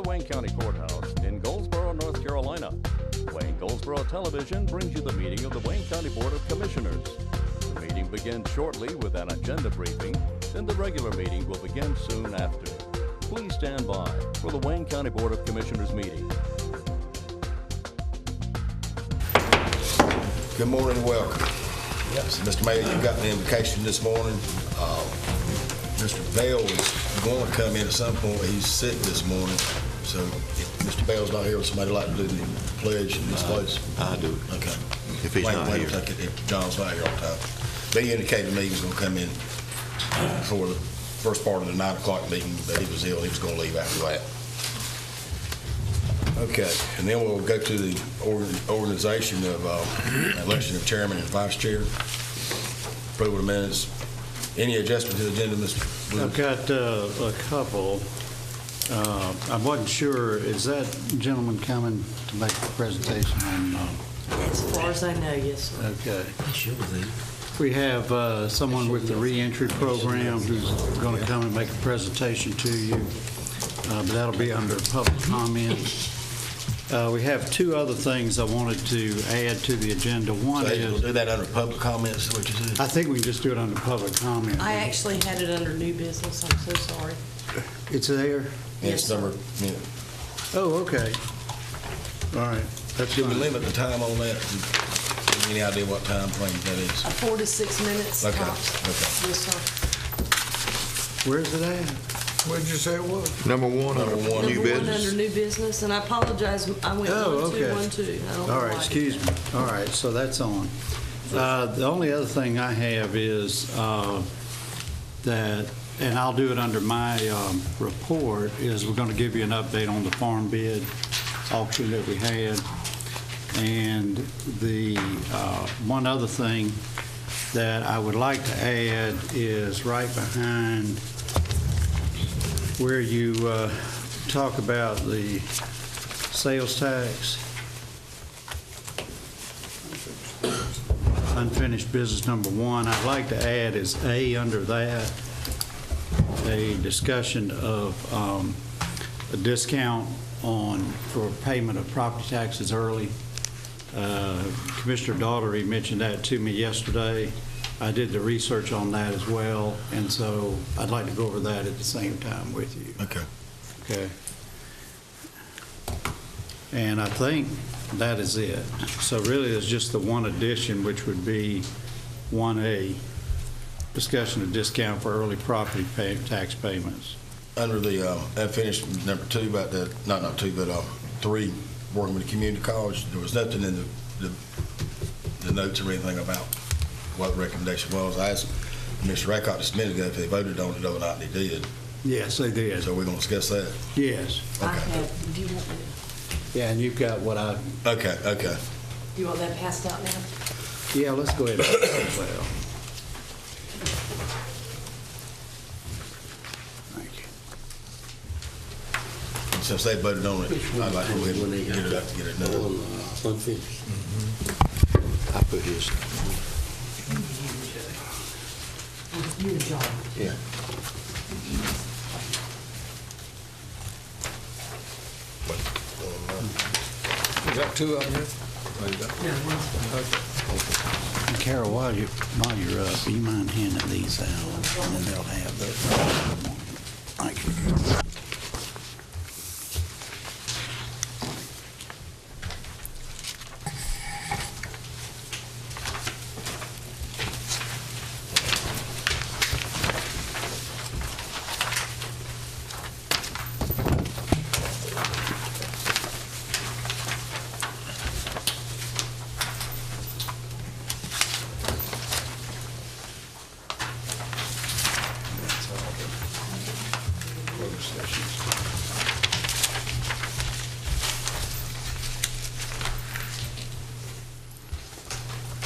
Wayne County Courthouse in Goldsboro, North Carolina. Wayne Goldsboro Television brings you the meeting of the Wayne County Board of Commissioners. The meeting begins shortly with an agenda briefing, then the regular meeting will begin soon after. Please stand by for the Wayne County Board of Commissioners meeting. Good morning and welcome. Yes, Mr. Mayor, you got the invitation this morning. Mr. Bell is going to come in at some point. He's sick this morning. So if Mr. Bell's not here, would somebody like to do the pledge in this place? I'll do it. Okay. If he's not here. If John's not here on time. They indicated to me he was going to come in for the first part of the 9 o'clock meeting, but he was ill. He was going to leave after that. Okay, and then we'll go to the organization of election of chairman and vice chair. Approval of minutes. Any adjustment to the agenda, Mr. Williams? I've got a couple. I wasn't sure, is that gentleman coming to make a presentation on? As far as I know, yes, sir. Okay. We have someone with the reentry program who's going to come and make a presentation to you, but that'll be under public comment. We have two other things I wanted to add to the agenda. One So is... we'll do that under public comments, is what you said? I think we can just do it under public comment. I actually had it under new business. I'm so sorry. It's there? It's Yes, number, sir. yeah. Oh, okay. All right. That's Should we fine. limit the time on that? Any idea what time frame that is? 4 to 6 minutes Okay, tops. okay. Yes, sir. Where's it at? What did you say it was? Number one, Number one. new Number one business. under new business, and I apologize. I went Oh, 1, 2, okay. 1, 2. I don't know All why I right, did excuse that. me. All right, so that's on. The only other thing I have is that, and I'll do it under my report, is we're going to give you an update on the farm bid auction that we had. And the one other thing that I would like to add is right behind where you talk about the sales tax. Unfinished business number 1, I'd like to add is A under that, a discussion of a discount for payment of property taxes early. Commissioner Daugherty mentioned that to me yesterday. I did the research on that as well, and so I'd like to go over that at the same time with you. Okay. Okay. And I think that is it. So really, there's just the one addition, which would be 1A, discussion of discount for early property tax payments. Under the unfinished number 2, about the, not 2, but 3, working with the community college, there was nothing in the notes or anything about what the recommendation was. I asked Mr. Rackott just a minute ago if they voted on it or not, and they did. Yes, they did. So we're going to discuss that? Yes. I Okay. have, do you want me Yeah, and you've got what I, Okay, okay. do you want that passed out now? yeah, let's go ahead and do that as well. Thank you. Since they voted on it, I'd like to go ahead and get it up, get it done. Unfinished. I put his. You and John. Yeah. You got 2 of them here? Oh, you got- And Carol, while you're up, do you mind handing these out, and then they'll have those. Thank you.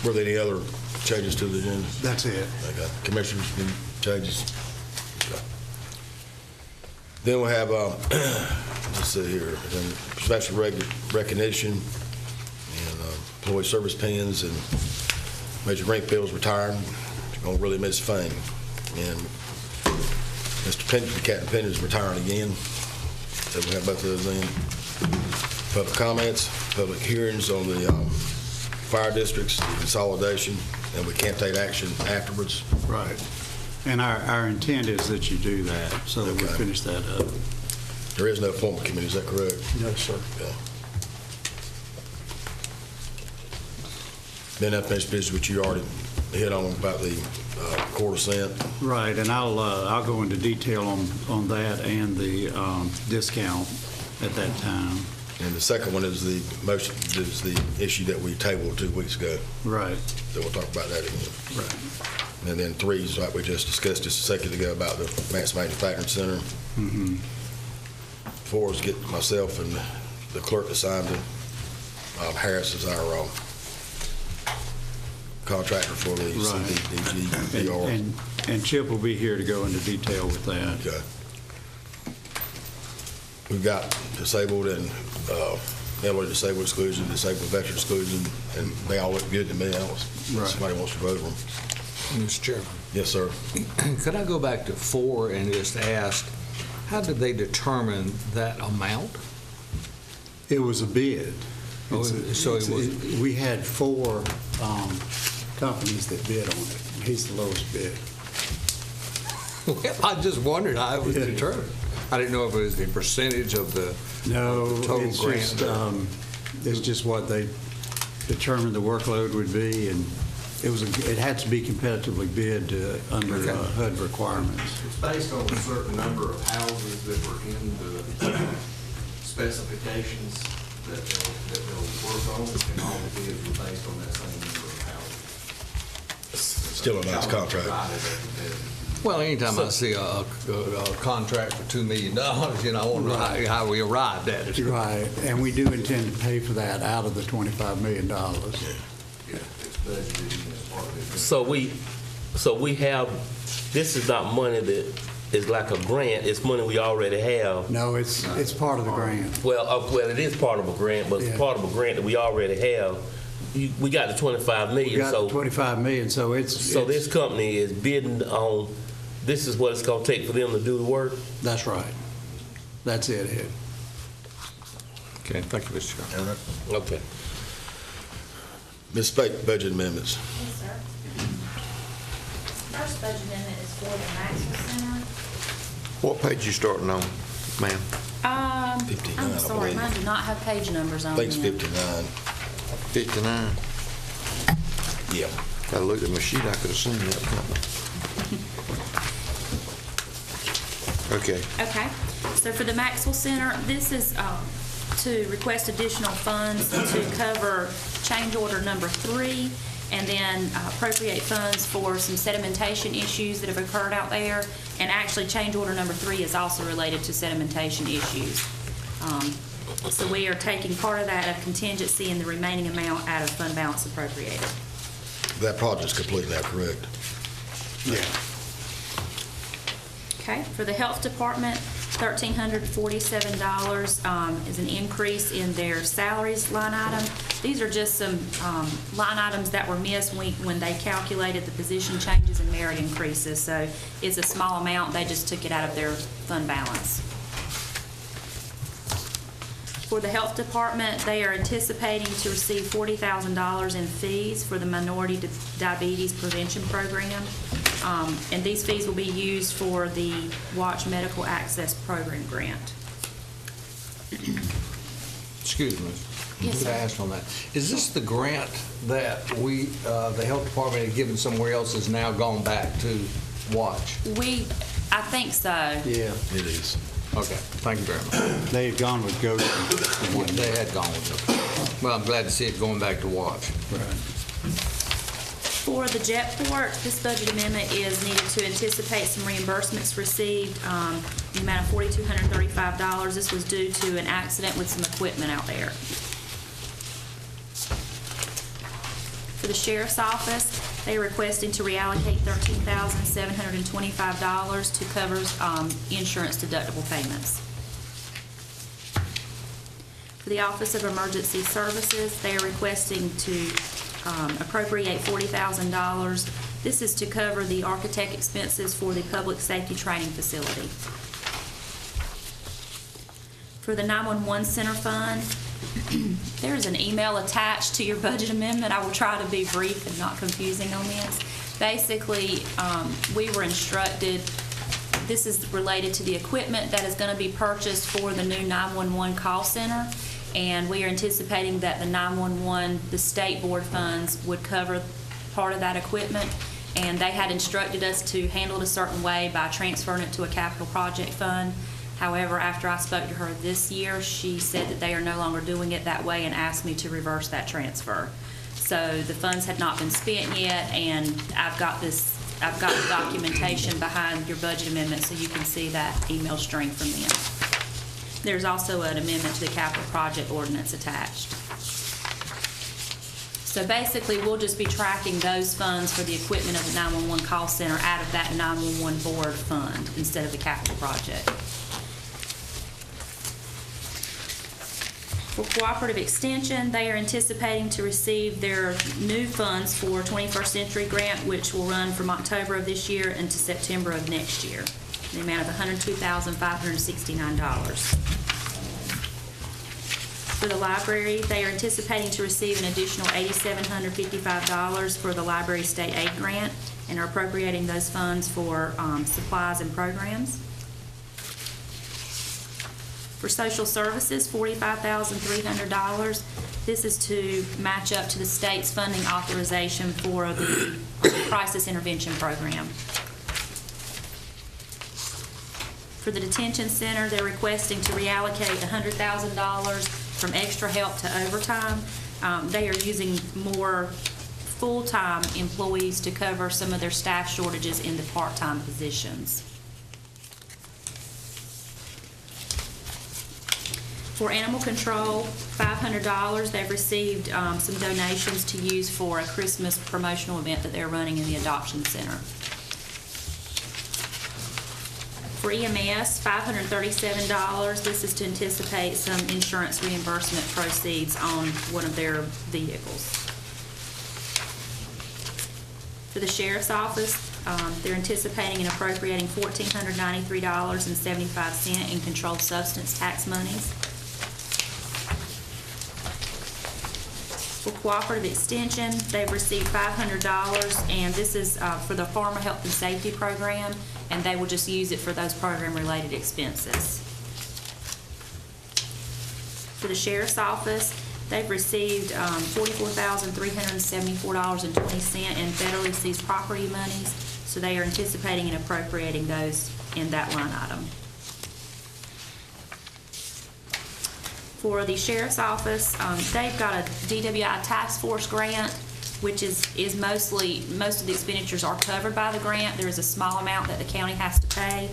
Were there any other changes to the agenda? That's it. Okay. Commissioners, any changes? Okay. Then we'll have, let's see here, special recognition and employee service pins and Major Rankfield's retiring. Gonna really miss fame. And Mr. Captain Penn is retiring again. that we have both of those in. Public comments, public hearings on the fire districts, the consolidation, and we can't take action afterwards. Right. And our intent is that you do that, so that we Okay. finish that up. There is no appointment committee, is that correct? No, sir. Okay. Then unfinished business, which you already hit on about the quarter cent. Right, and I'll go into detail on that and the discount at that time. And the second one is the motion, is the issue that we tabled 2 weeks ago. Right, So we'll talk about that again. right. And then 3 is like we just discussed just a second ago about the Mass Manufacturing Center. Mhm. 4 is get myself and the clerk to sign the Harris is our contractor for the Right. CDBG And- VR. And Chip will be here to go into detail with that. Okay. We've got disabled and elderly disabled exclusion, disabled veteran exclusion, and they all look good to me. Right. Somebody wants to vote them. Mr. Chairman, Yes, sir. could I go back to 4 and just ask, how did they determine that amount? It was a bid. Oh, so it was- We had 4 companies that bid on it. He's the lowest bid. Well, I just wondered how it was Yeah. determined. I didn't know if it was the percentage of the No, total it's grant. just what they determined the workload would be, and it had to be competitively bid under Okay. HUD requirements. It's based on a certain number of houses that were in the specifications that they'll work on, and all the bids were based on that same number of houses. Still a nice contract. Provided at the bid. Well, anytime I see a contract for $2 million, I want to know how we arrived at it. Right, and we do intend to pay for that out of the $25 million. Yeah, it's budgeted in as part of it. So we have, this is not money that is like a grant, it's money we already have. No, it's part of the grant. Well, it is part of a grant, but Yeah. it's part of a grant that we already have. We got the 25 We million, got the so, 25 million, so it's. so this company is bidding on, this is what it's gonna take for them to do the work? That's right. That's it, Ed. Okay, thank you, Mr. Chairman. Okay. Ms. Spake, budget amendments. Yes, sir. First budget amendment is for the Maxwell Center. What page you starting on, ma'am? 59, I I'm sorry, believe. mine do not have page numbers I on think it's them. 59. 59. Yeah. If I looked at my sheet, I could have seen that. Okay. Okay, so for the Maxwell Center, this is to request additional funds to cover change order number 3, and then appropriate funds for some sedimentation issues that have occurred out there. And actually, change order number 3 is also related to sedimentation issues. So we are taking part of that of contingency and the remaining amount out of fund balance appropriated. That project's complete now, correct? Yeah. Okay, for the health department, $1,347 is an increase in their salaries line item. These are just some line items that were missed when they calculated the position changes and merit increases. So it's a small amount, they just took it out of their fund balance. For the health department, they are anticipating to receive $40,000 in fees for the Minority Diabetes Prevention Program. And these fees will be used for the Watch Medical Access Program grant. Excuse me. Yes, Could I sir. ask on that? Is this the grant that the health department had given somewhere else has now gone back to Watch? I think so. Yeah, It is. Okay, thank you very much. they had gone with Goshen. They had gone with it. Well, I'm glad to see it going back to Watch. Right. For the Jetport, this budget amendment is needed to anticipate some reimbursements received, in the amount of $4,235. This was due to an accident with some equipment out there. For the sheriff's office, they are requesting to reallocate $13,725 to cover insurance deductible payments. For the Office of Emergency Services, they are requesting to appropriate $40,000. This is to cover the architect expenses for the public safety training facility. For the 911 Center Fund, there's an email attached to your budget amendment. I will try to be brief and not confusing on this. Basically, we were instructed, this is related to the equipment that is going to be purchased for the new 911 call center, and we are anticipating that the 911, the state board funds would cover part of that equipment, and they had instructed us to handle it a certain way by transferring it to a capital project fund. However, after I spoke to her this year, she said that they are no longer doing it that way and asked me to reverse that transfer. So the funds had not been spent yet, and I've got the documentation behind your budget amendment so you can see that email string from them. There's also an amendment to the capital project ordinance attached. So basically, we'll just be tracking those funds for the equipment of the 911 call center out of that 911 board fund instead of the capital project. For Cooperative Extension, they are anticipating to receive their new funds for 21st Century Grant, which will run from October of this year into September of next year, in the amount of $102,569. For the library, they are anticipating to receive an additional $8,755 for the Library State Aid Grant and are appropriating those funds for supplies and programs. For social services, $45,300. This is to match up to the state's funding authorization for the crisis intervention program. For the detention center, they're requesting to reallocate $100,000 from extra help to overtime. They are using more full-time employees to cover some of their staff shortages in the part-time positions. For animal control, $500. They've received some donations to use for a Christmas promotional event that they're running in the adoption center. For EMS, $537. This is to anticipate some insurance reimbursement proceeds on one of their vehicles. For the sheriff's office, they're anticipating and appropriating $1,493.75 in controlled substance tax monies. For Cooperative Extension, they've received $500, and this is for the Farmer Health and Safety Program, and they will just use it for those program-related expenses. For the Sheriff's Office, they've received $44,374.20 in federally seized property monies, so they are anticipating and appropriating those in that line item. For the Sheriff's Office, they've got a DWI task force grant, which is most of the expenditures are covered by the grant. There is a small amount that the county has to pay.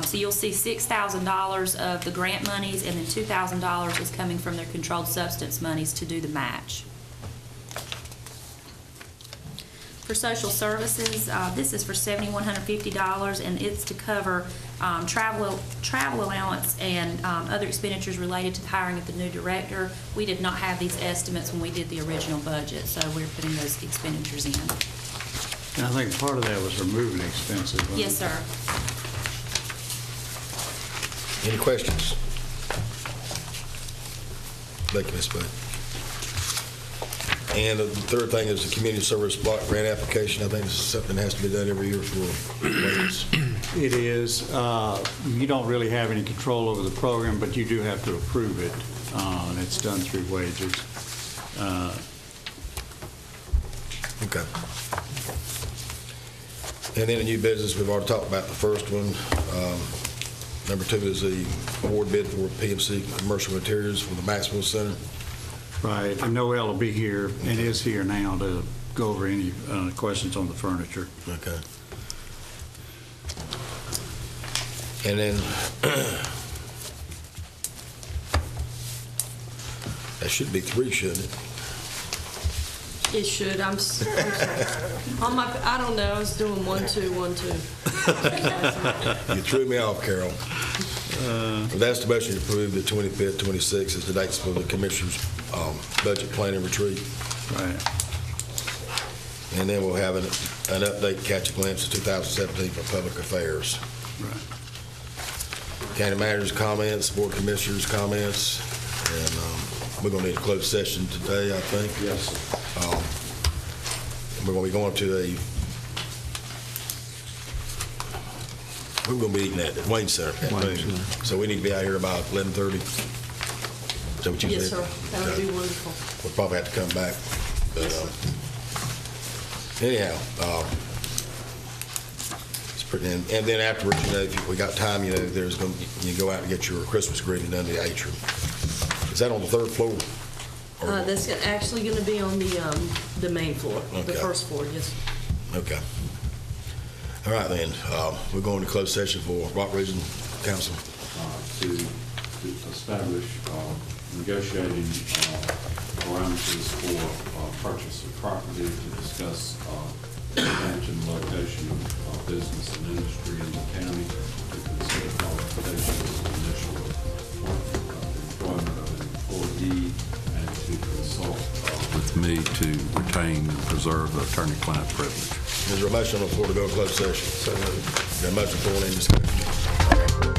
So you'll see $6,000 of the grant monies, and then $2,000 is coming from their controlled substance monies to do the match. For social services, this is for $7,150, and it's to cover travel allowance and other expenditures related to the hiring of the new director. We did not have these estimates when we did the original budget, so we're putting those expenditures in. And I think part of that was removing expenses, wasn't it? Yes, sir. Any questions? Thank you, Ms. Bud. And the third thing is the community service block grant application. I think this is something that has to be done every year for wages. It is. You don't really have any control over the program, but you do have to approve it, and it's done through wages. Okay. And then a new business, we've already talked about the first one. Number 2 is the award bid for PMC commercial materials for the Maxwell Center. Right, and Noel will be here, and is here now, to go over any questions on the furniture. Okay. And then that should be 3, shouldn't it? It should. I'm sorry. On my, I don't know. I was doing 1, 2, 1, 2. You threw me off, Carol. That's the motion to approve the 25th, 26th as the dates for the Commissioner's budget planning retreat. Right. And then we'll have an update, catch a glimpse of 2017 for public affairs. Right. County manager's comments, board commissioners' comments, and we're going to need a closed session today, I think. Yes, sir. We're going to be going to we're going to be eating at the Wayne Center. So we need to be out here about 11:30. Is that what you Yes, said? sir. That would be wonderful. We'll probably have to come back. But anyhow, it's pretty, and then afterwards, if we got time, there's going to, you go out and get your Christmas greeting done in the atrium. Is that on the third floor? Or- That's actually going to be on the main floor, the Okay. first floor, yes. Okay. All right, then. We're going to closed session for Rock Region Council. To establish negotiating parameters for purchase of property, to discuss expansion, location of business and industry in the county, to consider qualifications, initial employment of an employee, and to consult with me to retain and preserve the attorney-client privilege. Is there a motion on the floor to go to closed session? Got a motion for any discussion?